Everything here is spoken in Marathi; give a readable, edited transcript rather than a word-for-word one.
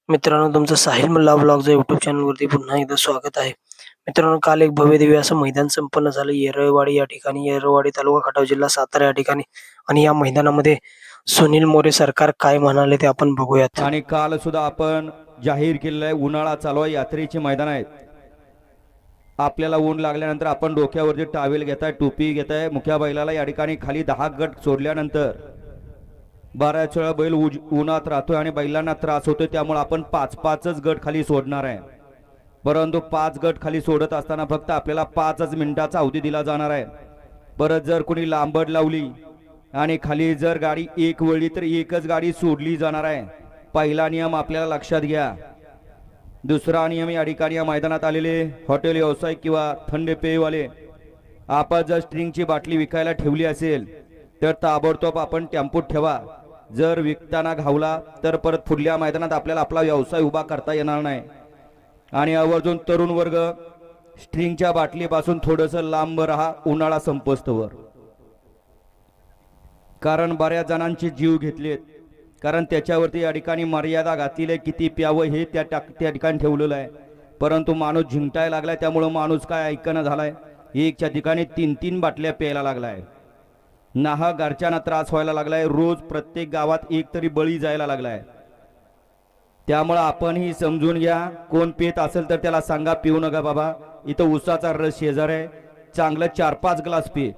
मित्रांनो, तुमचं साहिल मल्ला ब्लॉगच्या यूट्यूब चॅनलवरती पुन्हा एकदा स्वागत आहे. मित्रांनो, काल एक भव्यदिव्य असं मैदान संपन्न झालं येरळवाडी या ठिकाणी. येरळवाडी तालुका खटाव जिल्हा सातारा या ठिकाणी. आणि या मैदानामध्ये सुनील मोरे सरकार काय म्हणाले ते आपण बघूयात. आणि काल सुद्धा आपण जाहीर केलेलं आहे, उन्हाळा चालू आहे, यात्रेची मैदान आहेत. आपल्याला ऊन लागल्यानंतर आपण डोक्यावरती टावेल घेताय, टोपी घेताय. मुख्या बैलाला या ठिकाणी खाली 10 गट सोडल्यानंतर बऱ्याच वेळा बैल उन्हात राहतोय आणि बैलांना त्रास होतोय, त्यामुळे आपण 5-5च गट खाली सोडणार आहे. परंतु 5 गट खाली सोडत असताना फक्त आपल्याला 5च मिनिटाचा अवधी दिला जाणार आहे. परत जर कोणी लांबड लावली आणि खाली जर गाडी एक वळली तर एकच गाडी सोडली जाणार आहे. पहिला नियम आपल्याला लक्षात घ्या. दुसरा नियम, या ठिकाणी या मैदानात आलेले हॉटेल व्यावसायिक किंवा थंड पेयवाले, आपण जर स्ट्रिंगची बाटली विकायला ठेवली असेल तर ताबडतोब आपण टेम्पोत ठेवा. जर विकताना घावला तर परत पुढल्या मैदानात आपल्याला आपला व्यवसाय उभा करता येणार नाही. आणि आवर्जून तरुण वर्ग स्ट्रिंगच्या बाटलीपासून थोडंसं लांब राहा उन्हाळा संपस्तवर. कारण बऱ्याच जणांचे जीव घेतलेत, कारण त्याच्यावरती या ठिकाणी मर्यादा घातलेली आहे, किती प्यावं हे त्या ठिकाणी ठेवलेलं आहे. परंतु माणूस झिंकटायला लागलाय, त्यामुळं माणूस काय ऐकणं झालाय, एकच्या ठिकाणी 3-3 बाटल्या प्यायला लागलाय. नाहक घरच्यांना त्रास व्हायला लागलाय. रोज प्रत्येक गावात एक तरी बळी जायला लागलाय. त्यामुळे आपणही समजून घ्या. कोण पेत असेल तर त्याला सांगा पिऊ नका बाबा, इथं उसाचा रस शेजार आहे, चांगलं 4-5 ग्लास पी.